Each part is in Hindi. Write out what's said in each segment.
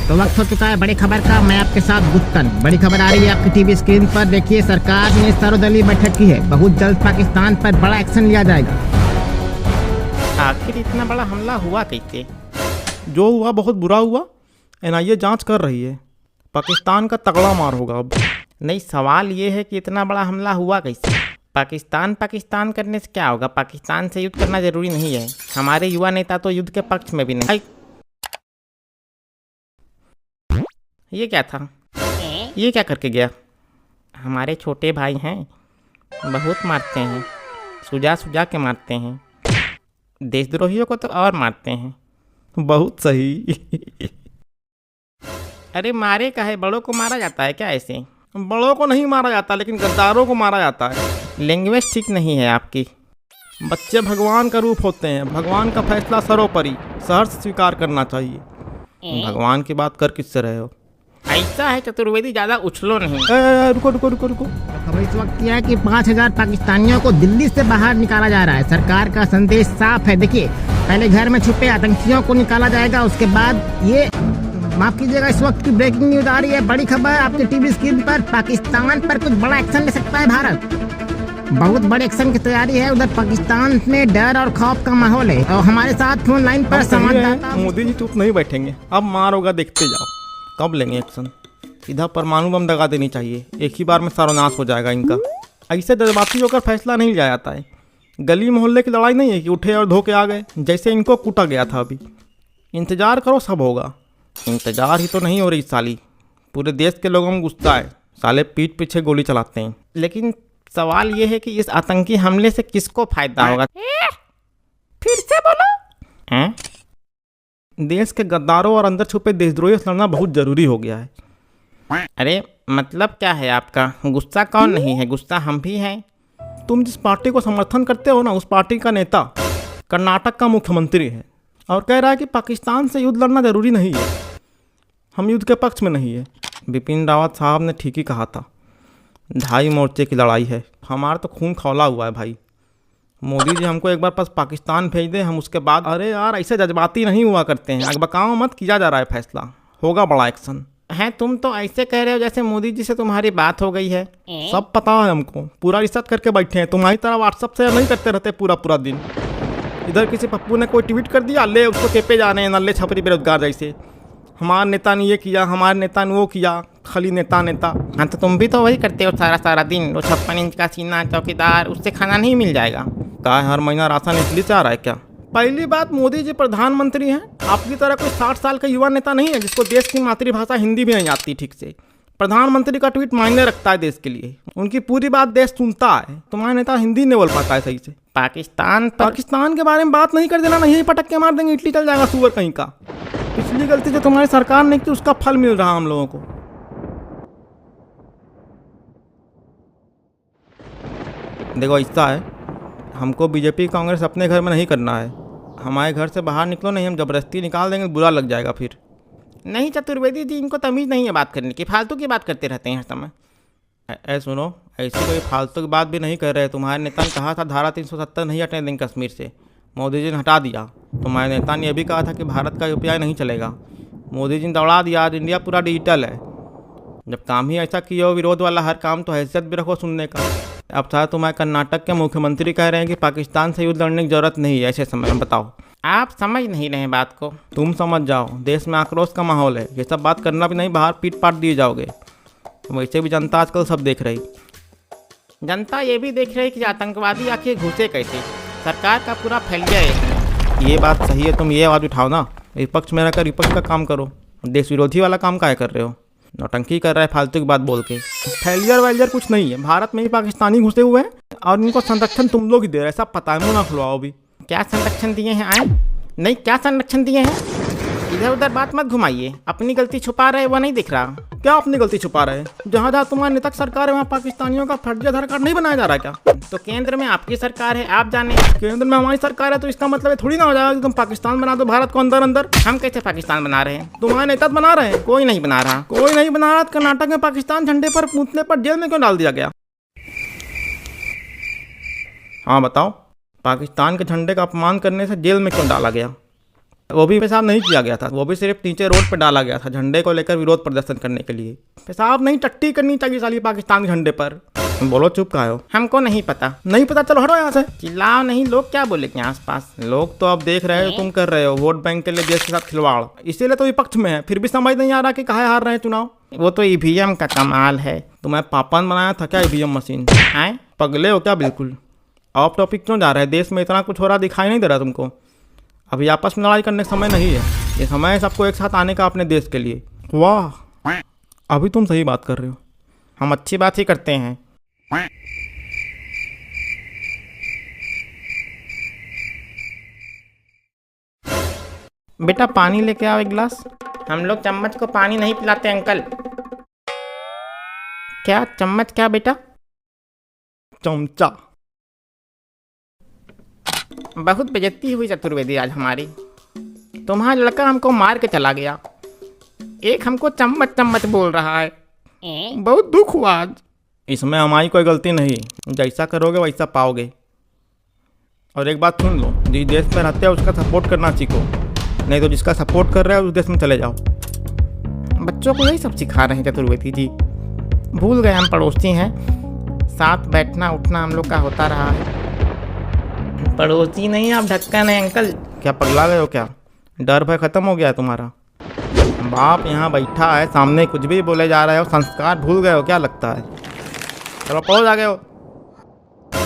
तो वक्त हो चुका है बड़ी खबर का। मैं आपके साथ गुप्तन। बड़ी खबर आ रही है आपकी टीवी स्क्रीन पर। देखिए, सरकार ने सर्वदलीय बैठक की है। बहुत जल्द पाकिस्तान पर बड़ा एक्शन लिया जाएगा। आखिर इतना बड़ा हमला हुआ कैसे? जो हुआ बहुत बुरा हुआ। एनआईए जांच कर रही है। पाकिस्तान का तगड़ा मार होगा अब। नहीं, सवाल ये है कि इतना बड़ा हमला हुआ कैसे? पाकिस्तान करने से क्या होगा? पाकिस्तान से युद्ध करना जरूरी नहीं है। हमारे युवा नेता तो युद्ध के पक्ष में भी नहीं। ये क्या था? ये क्या करके गया? हमारे छोटे भाई हैं, बहुत मारते हैं, सुजा के मारते हैं। देशद्रोहियों को तो और मारते हैं। बहुत सही। अरे मारे का है, बड़ों को मारा जाता है क्या ऐसे? बड़ों को नहीं मारा जाता, लेकिन गद्दारों को मारा जाता है। लैंग्वेज ठीक नहीं है आपकी। बच्चे भगवान का रूप होते हैं। भगवान का फैसला सरोपरि सहर्ष स्वीकार करना चाहिए। भगवान की बात कर किससे रहे हो? ऐसा है चतुर्वेदी, ज्यादा उछलो नहीं। रुको। खबर इस वक्त यह है कि 5000 पाकिस्तानियों को दिल्ली से बाहर निकाला जा रहा है। सरकार का संदेश साफ है। देखिए, पहले घर में छुपे आतंकियों को निकाला जाएगा, उसके बाद ये माफ कीजिएगा, इस वक्त की ब्रेकिंग न्यूज आ रही है। बड़ी खबर आपके टीवी स्क्रीन पर। पाकिस्तान पर कुछ बड़ा एक्शन ले सकता है भारत। बहुत बड़े एक्शन की तैयारी है। उधर पाकिस्तान में डर और खौफ का माहौल है। और हमारे साथ फोन लाइन पर संवाददाता। मोदी जी चुप नहीं बैठेंगे। अब मार होगा, देखते जाओ कब लेंगे एक्शन। इधर परमाणु बम दगा देनी चाहिए। एक ही बार में सर्वनाश हो जाएगा इनका। ऐसे जज्बाती होकर फैसला नहीं लिया जाता है। गली मोहल्ले की लड़ाई नहीं है कि उठे और धोके आ गए, जैसे इनको कूटा गया था। अभी इंतजार करो, सब होगा। इंतजार ही तो नहीं हो रही साली। पूरे देश के लोगों में गुस्सा है। साले पीठ पीछे गोली चलाते हैं। लेकिन सवाल ये है कि इस आतंकी हमले से किसको फायदा होगा? फिर से बोलो। हैं? देश के गद्दारों और अंदर छुपे देशद्रोहियों से लड़ना बहुत जरूरी हो गया है। अरे मतलब क्या है आपका? गुस्सा कौन नहीं है? गुस्सा हम भी हैं। तुम जिस पार्टी को समर्थन करते हो ना, उस पार्टी का नेता कर्नाटक का मुख्यमंत्री है और कह रहा है कि पाकिस्तान से युद्ध लड़ना जरूरी नहीं है। हम युद्ध के पक्ष में नहीं है। बिपिन रावत साहब ने ठीक ही कहा था। 2.5 मोर्चे की लड़ाई है। हमारा तो खून खौला हुआ है भाई। मोदी जी हमको एक बार बस पाकिस्तान भेज दें, हम उसके बाद। अरे यार, ऐसे जज्बाती नहीं हुआ करते हैं। अगबकाओ मत, किया जा रहा है फैसला। होगा बड़ा एक्शन। हैं, तुम तो ऐसे कह रहे हो जैसे मोदी जी से तुम्हारी बात हो गई है। सब पता है हमको। पूरा रिसर्च करके बैठे हैं। तुम्हारी तरह व्हाट्सअप से नहीं करते रहते पूरा दिन। इधर किसी पप्पू ने कोई ट्वीट कर दिया, ले उसको चेपे जाने हैं नल्ले छपरी बेरोजगार जैसे। हमारे नेता ने ये किया, हमारे नेता ने वो किया। खाली नेता। हाँ, तो तुम भी तो वही करते हो सारा दिन। वो 56 इंच का सीना, चौकीदार, उससे खाना नहीं मिल जाएगा? क्या हर महीना राशन इसलिए से आ रहा है क्या? पहली बात, मोदी जी प्रधानमंत्री हैं। आपकी तरह कोई 60 साल का युवा नेता नहीं है जिसको देश की मातृभाषा हिंदी भी नहीं आती ठीक से। प्रधानमंत्री का ट्वीट मायने रखता है देश के लिए। उनकी पूरी बात देश सुनता है। तुम्हारा नेता हिंदी नहीं बोल पाता है सही से। पाकिस्तान के बारे में बात नहीं कर देना, नहीं पटक के मार देंगे, इटली चल जाएगा सुअर कहीं का। पिछली गलती जो तुम्हारी सरकार ने की, उसका फल मिल रहा हम लोगों को। देखो, ऐसा है, हमको बीजेपी कांग्रेस अपने घर में नहीं करना है। हमारे घर से बाहर निकलो, नहीं हम ज़बरदस्ती निकाल देंगे, बुरा लग जाएगा फिर। नहीं चतुर्वेदी जी, इनको तमीज़ नहीं है बात करने की। फालतू की बात करते रहते हैं हर समय। सुनो, ऐसी कोई फालतू की बात भी नहीं कर रहे। तुम्हारे नेता ने कहा था धारा 370 नहीं हटने देंगे कश्मीर से। मोदी जी ने हटा दिया। तुम्हारे नेता ने यह भी कहा था कि भारत का यूपीआई नहीं चलेगा। मोदी जी ने दौड़ा दिया। आज इंडिया पूरा डिजिटल है। जब काम ही ऐसा किया हो, विरोध वाला हर काम, तो हैसियत भी रखो सुनने का। अब साथ तुम्हारे कर्नाटक के मुख्यमंत्री कह रहे हैं कि पाकिस्तान से युद्ध लड़ने की जरूरत नहीं है ऐसे समय में। बताओ, आप समझ नहीं रहे बात को। तुम समझ जाओ, देश में आक्रोश का माहौल है। ये सब बात करना भी नहीं, बाहर पीट पाट दिए जाओगे। वैसे भी जनता आजकल सब देख रही। जनता ये भी देख रही कि आतंकवादी आखिर घुसे कैसे। सरकार का पूरा फैलिया है। ये बात सही है। तुम ये आवाज़ उठाओ ना, विपक्ष में रहकर विपक्ष का काम करो। देश विरोधी वाला काम काहे कर रहे हो? नौटंकी कर रहा है फालतू की बात बोल के। फैलियर कुछ नहीं है। भारत में ही पाकिस्तानी घुसे हुए हैं और इनको संरक्षण तुम लोग ही दे रहे हैं। सब पता है, मुँह ना खुलवाओ भी। क्या संरक्षण दिए हैं? आए नहीं, क्या संरक्षण दिए हैं? इधर उधर बात मत घुमाइए। अपनी गलती छुपा रहे, वो नहीं दिख रहा। क्या अपनी गलती छुपा रहे? जहाँ जहाँ तुम्हारे नेता सरकार है, वहाँ पाकिस्तानियों का फर्जी आधार कार्ड नहीं बनाया जा रहा क्या? तो केंद्र में आपकी सरकार है, आप जाने। केंद्र में हमारी सरकार है, तो इसका मतलब थोड़ी ना हो जाएगा कि तुम पाकिस्तान बना दो भारत को अंदर अंदर। हम कैसे पाकिस्तान बना रहे हैं? तुम्हारे नेता बना रहे हैं। कोई नहीं बना रहा। कोई नहीं बना रहा। कर्नाटक में पाकिस्तान झंडे पर पूछने पर जेल में क्यों डाल दिया गया? हाँ बताओ, पाकिस्तान के झंडे का अपमान करने से जेल में क्यों डाला गया? वो भी पेशाब नहीं किया गया था, वो भी सिर्फ नीचे रोड पर डाला गया था झंडे को लेकर विरोध प्रदर्शन करने के लिए। पेशाब नहीं टट्टी करनी चाहिए साली पाकिस्तान के झंडे पर। बोलो चुप का हो? हमको नहीं पता। नहीं पता, चलो हटो यहाँ से। चिल्लाओ नहीं, लोग क्या बोलेंगे आस पास। लोग तो अब देख रहे हो तुम कर रहे हो वोट बैंक के लिए देश के साथ खिलवाड़, इसीलिए तो विपक्ष में है। फिर भी समझ नहीं आ रहा कि काहे हार रहे हैं चुनाव। वो तो ईवीएम का कमाल है। तुम्हें पापन बनाया था क्या ईवीएम मशीन? आए पगले हो क्या? बिल्कुल ऑफ टॉपिक क्यों जा रहे हैं? देश में इतना कुछ हो रहा दिखाई नहीं दे रहा तुमको? अभी आपस में लड़ाई करने का समय नहीं है, ये समय है सबको एक साथ आने का अपने देश के लिए। वाह, अभी तुम सही बात कर रहे हो। हम अच्छी बात ही करते हैं। बेटा पानी लेके आओ एक गिलास। हम लोग चम्मच को पानी नहीं पिलाते अंकल। क्या चम्मच? क्या बेटा? चमचा। बहुत बेइज्जती हुई चतुर्वेदी आज हमारी। तुम्हारा लड़का हमको मार के चला गया, एक हमको चम्मच चम्मच बोल रहा है। बहुत दुख हुआ आज। इसमें हमारी कोई गलती नहीं, जैसा करोगे वैसा पाओगे। और एक बात सुन लो, जिस देश में रहते हो उसका सपोर्ट करना सीखो, नहीं तो जिसका सपोर्ट कर रहे हो उस देश में चले जाओ। बच्चों को यही सब सिखा रहे हैं चतुर्वेदी जी। भूल गए हम पड़ोसी हैं, साथ बैठना उठना हम लोग का होता रहा है। पड़ोसी नहीं, आप ढक्कन है अंकल। क्या पगला गए हो क्या? डर भय खत्म हो गया है तुम्हारा? बाप यहाँ बैठा है सामने, कुछ भी बोले जा रहे हो। संस्कार भूल गए हो क्या लगता है? चलो पढ़ो जा गए हो।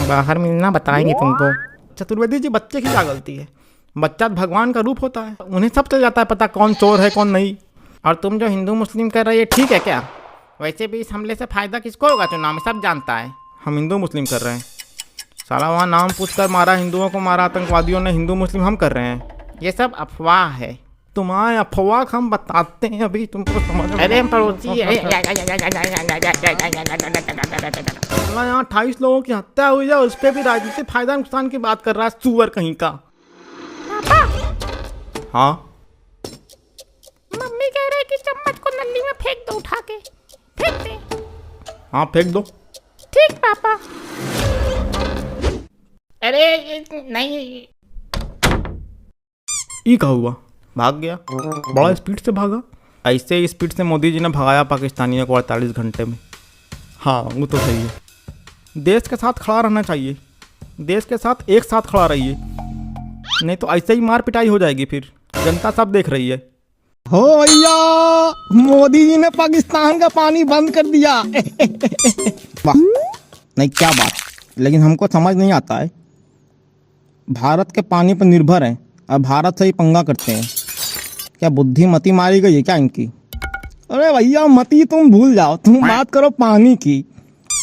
बाहर मिलना बताएंगे तुमको। चतुर्वेदी जी बच्चे की क्या गलती है? बच्चा भगवान का रूप होता है, उन्हें सब चल जाता है पता कौन चोर है कौन नहीं। और तुम जो हिंदू मुस्लिम कर रहे हो ठीक है क्या? वैसे भी इस हमले से फायदा किसको होगा चुनाव में, सब जानता है। हम हिंदू मुस्लिम कर रहे हैं, साला वहाँ नाम पूछकर मारा, हिंदुओं को मारा आतंकवादियों ने, हिंदू मुस्लिम हम कर रहे हैं। ये सब अफवाह है। तुम्हारे अफवाह हम बताते हैं अभी तुमको समझ। अरे हम पड़ोसी यहाँ 28 लोगों की हत्या हुई है, उस पर भी राजनीतिक फायदा नुकसान की बात कर रहा है सुअर कहीं का। हाँ मम्मी कह रहे कि चम्मच को नली में फेंक दो, उठा के फेंक दे। हाँ फेंक दो। ठीक पापा। अरे नहीं। ये क्या हुआ? भाग गया, बड़ा स्पीड से भागा। ऐसे ही स्पीड से मोदी जी ने भगाया पाकिस्तानियों को 48 घंटे में। हाँ वो तो सही है। देश के साथ खड़ा रहना चाहिए, देश के साथ एक साथ खड़ा रहिए, नहीं तो ऐसे ही मार पिटाई हो जाएगी। फिर जनता सब देख रही है। हो भैया, मोदी जी ने पाकिस्तान का पानी बंद कर दिया। वाह, नहीं क्या बात। लेकिन हमको समझ नहीं आता है, भारत के पानी पर निर्भर है और भारत से ही पंगा करते हैं। क्या बुद्धि मती मारी गई है क्या इनकी? अरे भैया मती तुम भूल जाओ, तुम बात करो पानी की।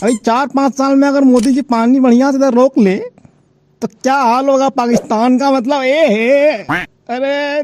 अभी 4-5 साल में अगर मोदी जी पानी बढ़िया से रोक ले तो क्या हाल होगा पाकिस्तान का। मतलब ए है, अरे